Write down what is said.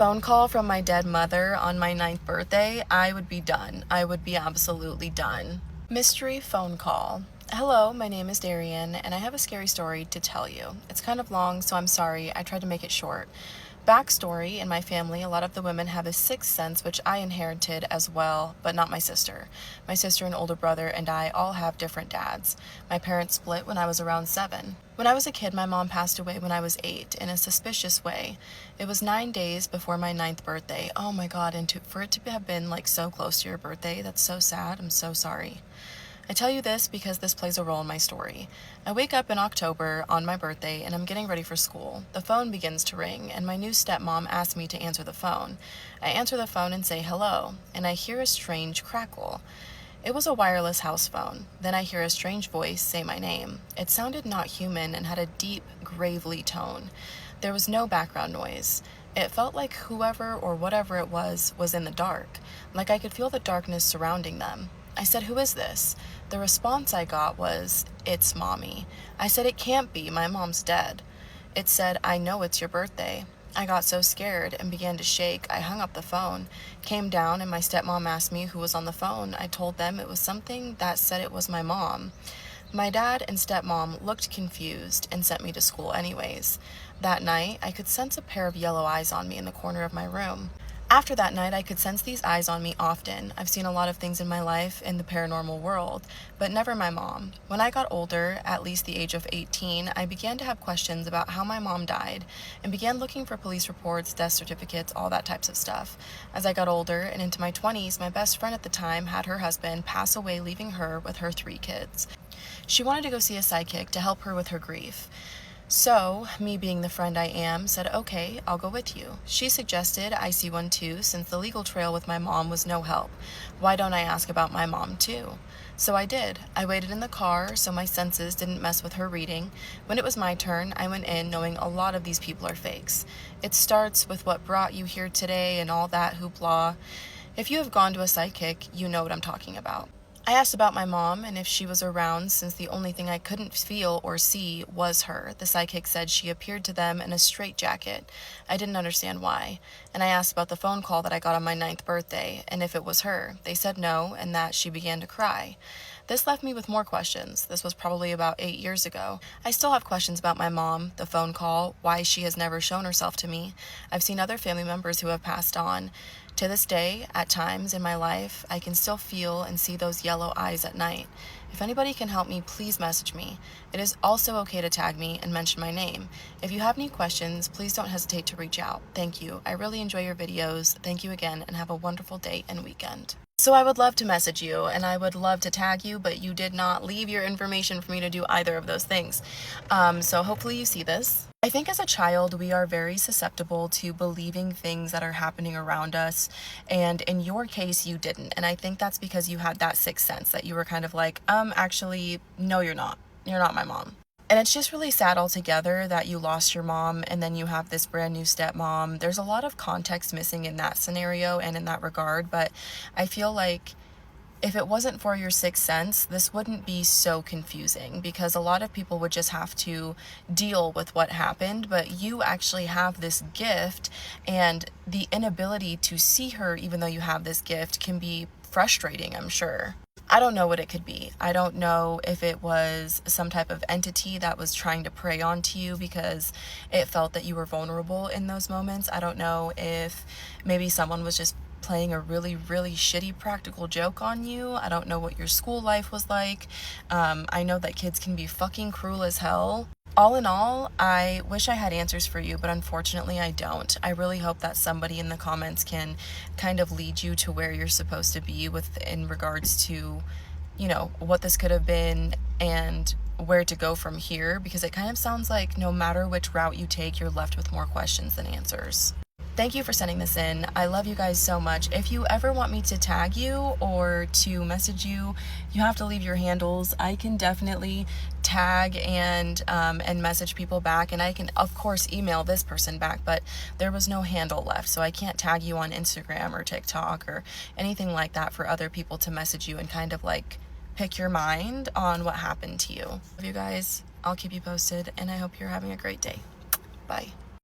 Phone call from my dead mother on my 9th birthday, I would be done. I would be absolutely done. Mystery phone call. Hello, my name is Darian, and I have a scary story to tell you. It's kind of long, so I'm sorry. I tried to make it short. Backstory: in my family, a lot of the women have a sixth sense, which I inherited as well, but not my sister. My sister and older brother and I all have different dads. My parents split when I was around 7. When I was a kid, my mom passed away when I was 8 in a suspicious way. It was 9 days before my 9th birthday. Oh my god, and for it to have been like so close to your birthday, that's so sad. I'm so sorry. I tell you this because this plays a role in my story. I wake up in October on my birthday and I'm getting ready for school. The phone begins to ring and my new stepmom asks me to answer the phone. I answer the phone and say hello, and I hear a strange crackle. It was a wireless house phone. Then I hear a strange voice say my name. It sounded not human and had a deep, gravely tone. There was no background noise. It felt like whoever or whatever it was in the dark, like I could feel the darkness surrounding them. I said, "Who is this?" The response I got was, "It's Mommy." I said, "It can't be. My mom's dead." It said, "I know it's your birthday." I got so scared and began to shake, I hung up the phone, came down, and my stepmom asked me who was on the phone. I told them it was something that said it was my mom. My dad and stepmom looked confused and sent me to school anyways. That night, I could sense a pair of yellow eyes on me in the corner of my room. After that night, I could sense these eyes on me often. I've seen a lot of things in my life in the paranormal world, but never my mom. When I got older, at least the age of 18, I began to have questions about how my mom died and began looking for police reports, death certificates, all that types of stuff. As I got older and into my 20s, my best friend at the time had her husband pass away, leaving her with her 3 kids. She wanted to go see a psychic to help her with her grief. So, me being the friend I am, said, "Okay, I'll go with you." She suggested I see one too, since the legal trail with my mom was no help. Why don't I ask about my mom too? So I did. I waited in the car so my senses didn't mess with her reading. When it was my turn, I went in knowing a lot of these people are fakes. It starts with what brought you here today and all that hoopla. If you have gone to a psychic, you know what I'm talking about. I asked about my mom and if she was around, since the only thing I couldn't feel or see was her. The psychic said she appeared to them in a straitjacket. I didn't understand why. And I asked about the phone call that I got on my 9th birthday and if it was her. They said no and that she began to cry. This left me with more questions. This was probably about 8 years ago. I still have questions about my mom, the phone call, why she has never shown herself to me. I've seen other family members who have passed on. To this day, at times in my life, I can still feel and see those yellow eyes at night. If anybody can help me, please message me. It is also okay to tag me and mention my name. If you have any questions, please don't hesitate to reach out. Thank you. I really enjoy your videos. Thank you again, and have a wonderful day and weekend. So I would love to message you and I would love to tag you, but you did not leave your information for me to do either of those things. So hopefully you see this. I think as a child, we are very susceptible to believing things that are happening around us. And in your case, you didn't. And I think that's because you had that sixth sense that you were kind of like, actually, no, you're not. You're not my mom. And it's just really sad altogether that you lost your mom and then you have this brand new stepmom. There's a lot of context missing in that scenario and in that regard, but I feel like if it wasn't for your sixth sense, this wouldn't be so confusing because a lot of people would just have to deal with what happened, but you actually have this gift, and the inability to see her even though you have this gift can be frustrating, I'm sure. I don't know what it could be. I don't know if it was some type of entity that was trying to prey onto you because it felt that you were vulnerable in those moments. I don't know if maybe someone was just playing a really, really shitty practical joke on you. I don't know what your school life was like. I know that kids can be fucking cruel as hell. All in all, I wish I had answers for you, but unfortunately I don't. I really hope that somebody in the comments can kind of lead you to where you're supposed to be in regards to, you know, what this could have been and where to go from here, because it kind of sounds like no matter which route you take, you're left with more questions than answers. Thank you for sending this in. I love you guys so much. If you ever want me to tag you or to message you, you have to leave your handles. I can definitely tag and message people back, and I can of course email this person back, but there was no handle left, so I can't tag you on Instagram or TikTok or anything like that for other people to message you and kind of like pick your mind on what happened to you. Love you guys. I'll keep you posted, and I hope you're having a great day. Bye.